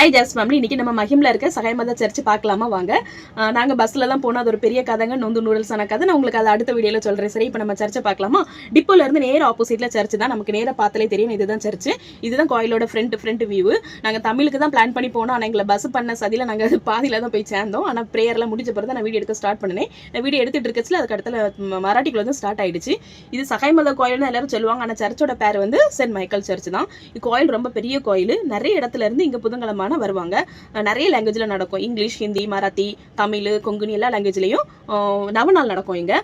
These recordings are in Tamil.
ஹாய் ஜாஸ் ஃபேமிலி. இன்னைக்கு நம்ம மஹிம்ல இருக்க சகாயமாதா சர்ச் பார்க்கலாமா வாங்க. நாங்கள் பஸ்ஸில் தான் போனோம். அது ஒரு பெரிய கதைங்க, நொந்து நூடுல்ஸான கதை. நான் உங்களுக்கு அதை அடுத்த வீடியோவில் சொல்கிறேன். சரி, இப்போ நம்ம சர்ச்சை பார்க்கலாமா. டிப்போல இருந்து நேர ஆப்போசிட்டில் சர்ச் தான். நமக்கு நேராக பார்த்தாலே தெரியும் இதுதான் சர்ச். இதுதான் கோயிலோட ஃப்ரண்ட் வியூ. நாங்கள் தமிழுக்கு தான் பிளான் பண்ணி போனோம். ஆனால் எங்களை பஸ் பண்ண சதியில் நாங்கள் பாதியில் தான் போய் சேர்ந்தோம். ஆனால் ப்ரேயர்லாம் முடிஞ்ச பிறகு தான் நான் வீடியோ எடுக்க ஸ்டார்ட் பண்ணினேன். நான் வீடியோ எடுத்துட்டு இருக்கச்சுல அதுக்கு இடத்துல மராட்டிக்குள்ள வந்து ஸ்டார்ட் ஆயிடுச்சு. இது சகாயமாதா கோயில்னு எல்லாரும் சொல்லுவாங்க. ஆனால் சர்ச்சோட பேர் வந்து சென்ட் மைக்கேல் சர்ச் தான். கோயில் ரொம்ப பெரிய கோயில். நிறைய இடத்துல இருந்து இங்கே புதன்கிழமான வருவாங்க. நிறைய லாங்குவேஜில் நடக்கும். இங்கிலீஷ், ஹிந்தி, மராத்தி, தமிழ், கொங்குனி எல்லா லாங்குவேஜ்லையும் நவநாள் நடக்கும் இங்கே.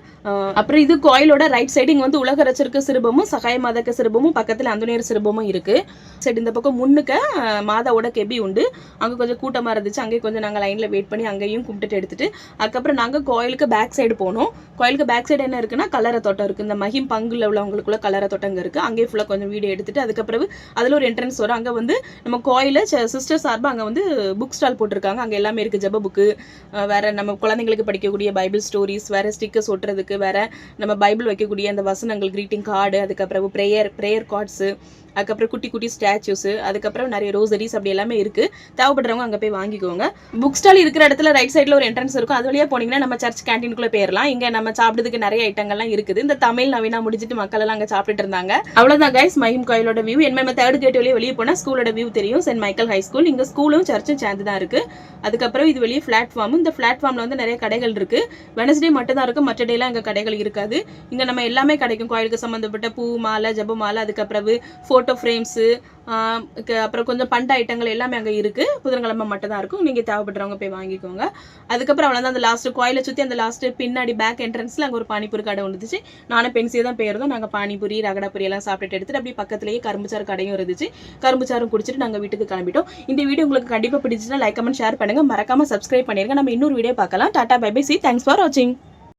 அப்புறம் இது கோயிலோட ரைட் சைடு இங்கே வந்து உலகரச்சருக்கு சிறுபமும் சகாயமாதாக்கு சிறுபமும் பக்கத்தில் அந்தோனியர் சிறுபமும் இருக்கு. சைடு இந்த பக்கம் முன்னுக்க மாதாவோட கெபி உண்டு. அங்கே கொஞ்சம் கூட்டமாக இருந்துச்சு. அங்கேயும் கொஞ்சம் நாங்கள் லைனில் வெயிட் பண்ணி அங்கேயும் கும்பிட்டுட்டு எடுத்துட்டு அதுக்கப்புறம் நாங்கள் கோயிலுக்கு பேக் சைடு போனோம். கோயிலுக்கு பேக் சைடு என்ன இருக்குன்னா கல்லறை தோட்டம் இருக்குது. இந்த மஹிம் பங்குல உள்ளவங்களுக்குள்ள கல்லறை தோட்டம் அங்கே இருக்குது. அங்கேயே ஃபுல்லாக கொஞ்சம் வீடியோ எடுத்துட்டு அதுக்கப்புறம் அதில் ஒரு என்ட்ரன்ஸ் வரும். அங்கே வந்து நம்ம கோயில சிஸ்டர் சார்பாக அங்கே வந்து புக் ஸ்டால் போட்டிருக்காங்க. அங்கே எல்லாமே இருக்குது. ஜப புக்கு, வேற நம்ம குழந்தைங்களுக்கு படிக்கக்கூடிய பைபிள் ஸ்டோரிஸ், வேற ஸ்டிக்கர்ஸ் ஒட்டுறதுக்கு, வேற நம்ம பைபிள் வைக்கக்கூடிய அந்த வசனங்கள், கிரீட்டிங் கார்டு, அதுக்கப்புறம் ப்ரேயர் கார்ட்ஸு, அதுக்கப்புறம் குட்டி குட்டி ஸ்டாச்சூஸ், அதுக்கப்புறம் நிறைய ரோசரிஸ் அப்படி எல்லாமே இருக்கு. தேவைப்படுறவங்க அங்கே போய் வாங்கிக்கோங்க. புக் ஸ்டால் இருக்கிற இடத்துல ரைட் சைடில் ஒரு என்ட்ரன்ஸ் இருக்கும். அது வழியாக போனீங்கன்னா நம்ம சர்ச் கேன்டீனுக்குள்ளே போயிடலாம். இங்கே நம்ம சாப்பிடுறதுக்கு நிறைய ஐட்டங்கள்லாம் இருக்குது. இந்த தமிழ் நவீனா முடிச்சுட்டு மக்கள் எல்லாம் அங்கே சாப்பிட்டுட்டு இருந்தாங்க. அவ்வளோதான் கைஸ் மஹிம் கோயிலோட வியூ. என்ன தேர்ட் கேட் வழியே வெளியே போனால் ஸ்கூலோட வியூ தெரியும். Saint Michael high school. இங்கே ஸ்கூலும் சர்ச்சும் சேர்ந்து தான் இருக்கு. அதுக்கப்புறம் இது வெளியே பிளாட்ஃபார்ம். இந்த பிளாட்ஃபார்ம்ல வந்து நிறைய கடைகள் இருக்கு. வெனஸ்டே மட்டும் தான் இருக்கும். மற்ற டேலாம் இங்கே கடைகள் இருக்காது. இங்கே நம்ம எல்லாமே கிடைக்கும். கோயிலுக்கு சம்மந்தப்பட்ட பூ மாலை, ஜப மாலை, அதுக்கப்புறம் ஃபோட்டோ ஃப்ரேம்ஸு, அப்புறம் கொஞ்சம் பண்ட ஐட்டங்கள் எல்லாமே அங்கே இருக்கு. புதன்கிழமை மட்டும் தான் இருக்கும். நீங்கள் தேவைப்படுறவங்க போய் வாங்கிக்கோங்க. அதுக்கப்புறம் அவ்வளோதான். அந்த லாஸ்ட் கோயிலை சுற்றி அந்த லாஸ்ட் பின்னாடி பேக் என்ட்ரன்ஸ்ல அங்கே ஒரு பானிபூரி கடை வந்துச்சு. நானும் பென்சியே தான் போயிருந்தோம். நாங்கள் பானிபூரி, ரகடாபுரி எல்லாம் சாப்பிட்டுட்டு எடுத்துட்டு அப்படியே பக்கத்துலேயே கரும்புச்சாறு கடையும் இருந்துச்சு. கரும்புச்சாரும் குடிச்சிட்டு நாங்கள் வீட்டுக்கு கிளம்பிட்டோம். இந்த வீடியோ உங்களுக்கு கண்டிப்பாக பிடிச்சுன்னா லைக், கமெண்ட், ஷேர் பண்ணுங்க. மறக்காம சப்ஸ்கிரைப் பண்ணிருங்க. நம்ம இன்னொரு வீடியோ பார்க்கலாம். Tata bye bye. See thanks for வாட்சிங்.